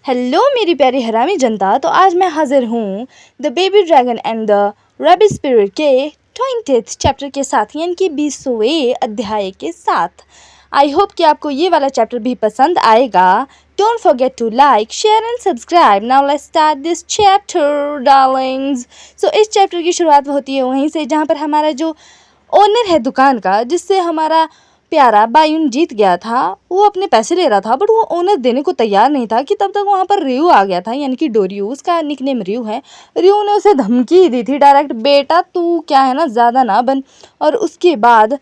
Hello मेरी प्यारी हरामी जनता। तो आज मैं हाजिर हूँ the baby dragon and the rabbit spirit के 20th चैप्टर के साथ, यानी कि 20वें अध्याय के साथ। आई होप कि आपको ये वाला चैप्टर भी पसंद आएगा। Don't forget to like, share and subscribe. Now let's start this chapter darlings. So इस चैप्टर की शुरुआत होती है वहीं से जहाँ पर हमारा जो ओनर है दुकान का, जिससे हमारा प्यारा बायुन जीत गया था, वो अपने पैसे ले रहा था, बट वो ओनर देने को तैयार नहीं था कि तब तक वहाँ पर रियू आ गया था, यानी कि डोरियो, उसका निकनेम रियू है। रियू ने उसे धमकी दी थी डायरेक्ट, बेटा तू क्या है ना, ज़्यादा ना बन। और उसके बाद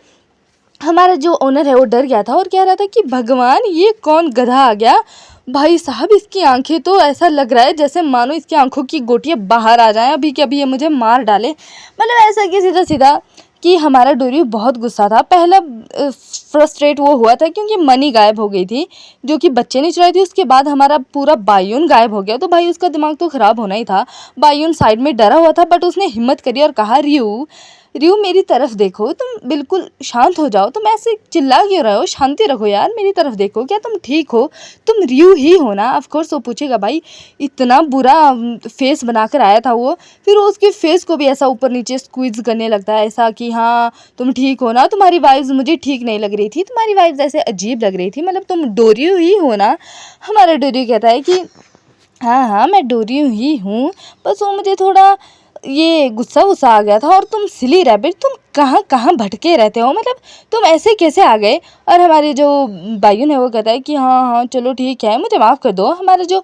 हमारा जो ओनर है वो डर गया था और कह रहा था कि भगवान ये कौन गधा आ गया। भाई साहब, इसकी आंखें तो ऐसा लग रहा है जैसे मानो इसकी आंखों की गोटियाँ बाहर आ जाएं अभी कि अभी ये मुझे मार डाले। मतलब ऐसा कि सीधा सीधा कि हमारा डोरियो बहुत गुस्सा था। पहला फ्रस्ट्रेट वो हुआ था क्योंकि मनी गायब हो गई थी जो कि बच्चे ने चुराई थी। उसके बाद हमारा पूरा बायुन गायब हो गया, तो भाई उसका दिमाग तो ख़राब होना ही था। बायुन साइड में डरा हुआ था, बट उसने हिम्मत करी और कहा, रियू रियू मेरी तरफ देखो, तुम बिल्कुल शांत हो जाओ, तुम ऐसे चिल्ला क्यों रहे हो, शांति रखो यार, मेरी तरफ देखो, क्या तुम ठीक हो, तुम रियू ही हो ना। ऑफ कोर्स वो पूछेगा भाई, इतना बुरा फेस बनाकर आया था वो, फिर वो उसके फेस को भी ऐसा ऊपर नीचे स्क्वीज करने लगता है, ऐसा कि हाँ तुम ठीक हो ना, तुम्हारी वाइब्स मुझे ठीक नहीं लग रही थी, तुम्हारी वाइब्स ऐसे अजीब लग रही थी, मतलब तुम डोरियो ही हो ना। हमारा डोरियो कहता है कि हाँ हाँ मैं डोरियो ही हूँ, बस वो मुझे थोड़ा ये गुस्सा गुस्सा आ गया था। और तुम सिली रैबिट, तुम कहाँ कहाँ भटके रहते हो, मतलब तुम ऐसे कैसे आ गए। और हमारे जो बायुन है वो कहता है कि हाँ हाँ चलो ठीक है, मुझे माफ़ कर दो। हमारा जो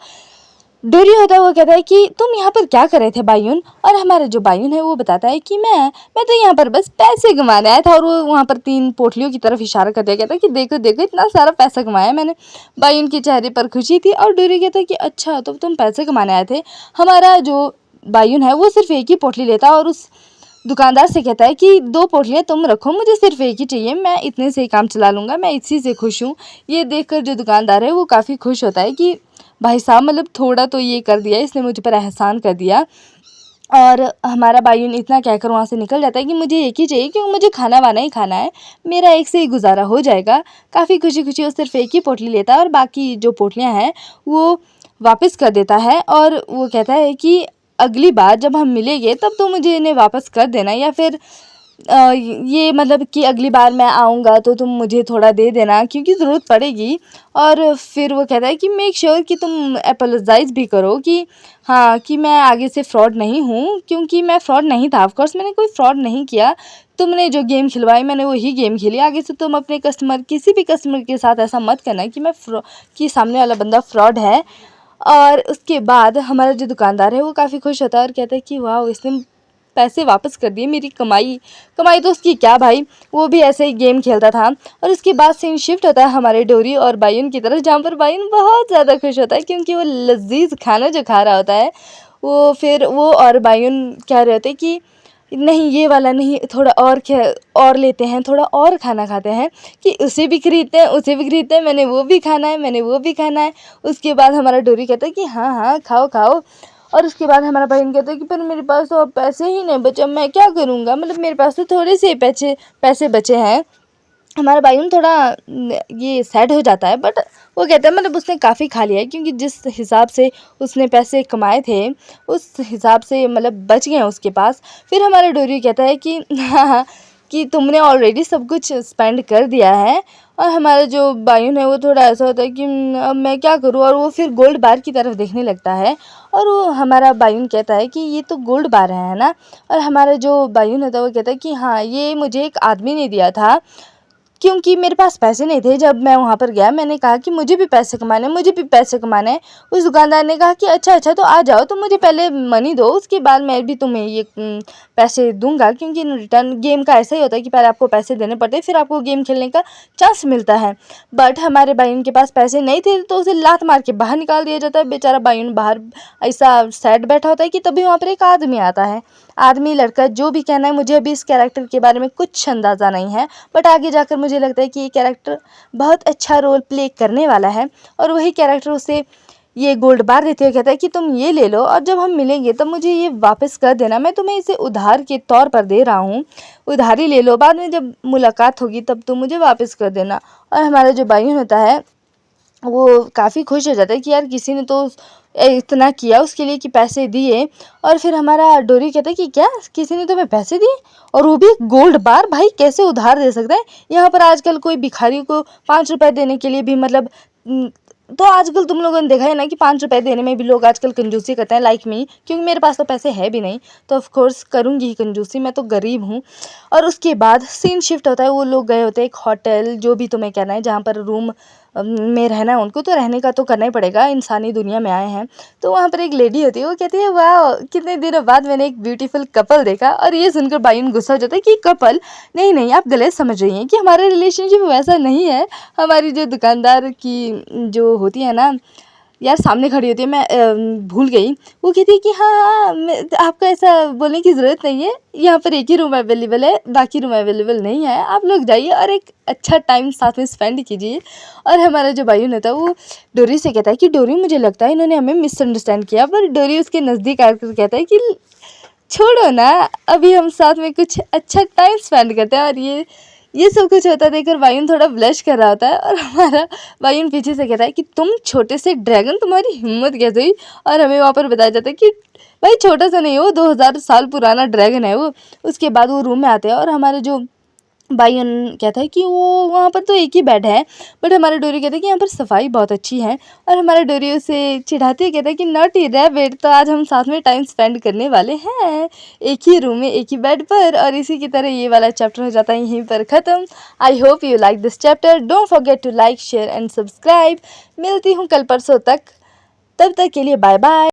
डोरियो होता है वो कहता है कि तुम यहाँ पर क्या कर रहे थे बायुन। और हमारा जो बायुन है वो बताता है कि मैं तो यहाँ पर बस पैसे कमाने आया था। और वो वहाँ पर 3 पोटलियों की तरफ इशारा कर दिया, कहता है कि देखो देखो इतना सारा पैसा कमाया मैंने। बायुन के चेहरे पर खुशी थी और डोरियो कहता है कि अच्छा तो तुम पैसे कमाने आए थे। हमारा जो बायुन है वो सिर्फ एक ही पोटली लेता और उस दुकानदार से कहता है कि 2 पोटलियाँ तुम रखो, मुझे सिर्फ एक ही चाहिए, मैं इतने से ही काम चला लूँगा, मैं इसी से खुश हूँ। ये देखकर जो दुकानदार है वो काफ़ी खुश होता है कि भाई साहब मतलब थोड़ा तो ये कर दिया, इसने मुझ पर एहसान कर दिया। और हमारा बायुन इतना कहकर वहाँ से निकल जाता है कि मुझे एक ही चाहिए क्योंकि मुझे खाना वाना ही खाना है, मेरा एक से ही गुजारा हो जाएगा। काफ़ी खुशी खुशी वो सिर्फ एक ही पोटली लेता है और बाकी जो पोटलियाँ हैं वो वापस कर देता है। और वो कहता है कि अगली बार जब हम मिलेंगे तब तो मुझे इन्हें वापस कर देना, या फिर ये मतलब कि अगली बार मैं आऊँगा तो तुम मुझे थोड़ा दे देना क्योंकि ज़रूरत पड़ेगी। और फिर वो कहता है कि मेक श्योर कि तुम एपोलोजाइज़ भी करो कि हाँ कि मैं आगे से फ्रॉड नहीं हूँ, क्योंकि मैं फ्रॉड नहीं था। ऑफ कोर्स मैंने कोई फ्रॉड नहीं किया, तुमने जो गेम खिलवाई मैंने वही गेम खेली। आगे से तुम अपने कस्टमर, किसी भी कस्टमर के साथ ऐसा मत करना कि कि सामने वाला बंदा फ्रॉड है। और उसके बाद हमारा जो दुकानदार है वो काफ़ी खुश होता है और कहता है कि वाह इसने पैसे वापस कर दिए, मेरी कमाई कमाई तो उसकी क्या भाई, वो भी ऐसे ही गेम खेलता था। और उसके बाद सीन शिफ्ट होता है हमारे डोरी और बायुन की तरफ, जहाँ पर बायुन बहुत ज़्यादा खुश होता है क्योंकि वो लजीज खाना जो खा रहा होता है वो, फिर वो और बायुन कह रहे होते कि नहीं ये वाला नहीं, थोड़ा और लेते हैं, थोड़ा और खाना खाते हैं, कि उसे भी खरीदते हैं उसे भी खरीदते हैं, मैंने वो भी खाना है मैंने वो भी खाना है। उसके बाद हमारा डोरी कहता है कि हाँ हाँ खाओ खाओ। और उसके बाद हमारा बहन कहता है कि पर मेरे पास तो अब पैसे ही नहीं बचे, मैं क्या करूँगा, मतलब मेरे पास तो थोड़े से पैसे बचे हैं। हमारा बायुन थोड़ा ये सैड हो जाता है, बट वो कहता है मतलब उसने काफ़ी खा लिया है क्योंकि जिस हिसाब से उसने पैसे कमाए थे उस हिसाब से मतलब बच गए हैं उसके पास। फिर हमारा डोरी कहता है कि हाँ हाँ कि तुमने ऑलरेडी सब कुछ स्पेंड कर दिया है। और हमारा जो बायुन है वो थोड़ा ऐसा होता है कि अब मैं क्या करूँ, और वो फिर गोल्ड बार की तरफ देखने लगता है। और वो हमारा बायुन कहता है कि ये तो गोल्ड बार है ना। और हमारा जो बायुन होता है वो कहता है कि हाँ ये मुझे एक आदमी ने दिया था क्योंकि मेरे पास पैसे नहीं थे। जब मैं वहाँ पर गया मैंने कहा कि मुझे भी पैसे कमाने हैं, मुझे भी पैसे कमाने हैं। उस दुकानदार ने कहा कि अच्छा अच्छा तो आ जाओ, तो मुझे पहले मनी दो, उसके बाद मैं भी तुम्हें ये पैसे दूंगा, क्योंकि रिटर्न गेम का ऐसा ही होता है कि पहले आपको पैसे देने पड़ते हैं फिर आपको गेम खेलने का चांस मिलता है। बट हमारे बायुन के पास पैसे नहीं थे तो उसे लात मार के बाहर निकाल दिया जाता है। बेचारा बायुन बाहर ऐसा सैड बैठा होता है कि तभी वहाँ पर एक आदमी आता है। आदमी लड़का जो भी कहना है, मुझे अभी इस कैरेक्टर के बारे में कुछ अंदाज़ा नहीं है, बट आगे जाकर मुझे लगता है कि ये कैरेक्टर बहुत अच्छा रोल प्ले करने वाला है। और वही कैरेक्टर उसे ये गोल्ड बार देते हुए कहता है कि तुम ये ले लो और जब हम मिलेंगे तब मुझे ये वापस कर देना, मैं तुम्हें इसे उधार के तौर पर दे रहा हूँ, उधारी ले लो, बाद में जब मुलाकात होगी तब तुम मुझे वापस कर देना। और हमारा जो बायुन होता है वो काफ़ी खुश हो जाता है कि यार किसी ने तो इतना किया उसके लिए कि पैसे दिए। और फिर हमारा डोरी कहता है कि क्या किसी ने तुम्हें पैसे दिए, और वो भी गोल्ड बार, भाई कैसे उधार दे सकता है। यहाँ पर आजकल कोई भिखारी को 5 रुपए देने के लिए भी मतलब तो आजकल तुम लोगों ने देखा है ना कि 5 रुपए देने में भी लोग आजकल कंजूसी करते हैं, लाइक मी, क्योंकि मेरे पास तो पैसे है भी नहीं, तो ऑफ कोर्स करूँगी ही कंजूसी, मैं तो गरीब हूँ। और उसके बाद सीन शिफ्ट होता है, वो लोग गए होते हैं एक होटल, जो भी तुम्हें कहना है, जहाँ पर रूम में रहना है उनको, तो रहने का तो करना ही पड़ेगा, इंसानी दुनिया में आए हैं। तो वहाँ पर एक लेडी होती है, वो कहती है वाह कितने दिनों बाद मैंने एक ब्यूटीफुल कपल देखा। और ये सुनकर बायुन गुस्सा हो जाता है कि कपल, नहीं नहीं आप गलत समझ रही हैं कि हमारा रिलेशनशिप वैसा नहीं है। हमारी जो दुकानदार की जो होती है ना, यार सामने खड़ी होती है, मैं भूल गई, वो कहती है कि हाँ हाँ आपको ऐसा बोलने की ज़रूरत नहीं है, यहाँ पर एक ही रूम अवेलेबल है, बाकी रूम अवेलेबल नहीं है, आप लोग जाइए और एक अच्छा टाइम साथ में स्पेंड कीजिए। और हमारा जो बायुन होता है वो डोरी से कहता है कि डोरी मुझे लगता है इन्होंने हमें मिसअंडरस्टैंड किया। पर डोरी उसके नज़दीक आकर कहता है कि छोड़ो ना, अभी हम साथ में कुछ अच्छा टाइम स्पेंड करते हैं। और ये सब कुछ होता देखकर बायुन थोड़ा ब्लश कर रहा होता है, और हमारा बायुन पीछे से कहता है कि तुम छोटे से ड्रैगन, तुम्हारी हिम्मत कैसे हुई। और हमें वहाँ पर बताया जाता है कि भाई छोटा सा नहीं, वो 2000 साल पुराना ड्रैगन है वो। उसके बाद वो रूम में आते हैं, और हमारे जो बायुन कहता है कि वो वहाँ पर तो एक ही बेड है, बट हमारा डोरी कहता है कि यहाँ पर सफाई बहुत अच्छी है। और हमारा डोरी उसे चिढ़ाते हुए कहता है कि नॉटी रैबिट, तो आज हम साथ में टाइम स्पेंड करने वाले हैं, एक ही रूम में एक ही बेड पर। और इसी की तरह ये वाला चैप्टर हो जाता है यहीं पर ख़त्म। I hope you like this chapter, don't forget to like share and subscribe. मिलती हूँ कल परसों तक, तब तक के लिए बाय बाय।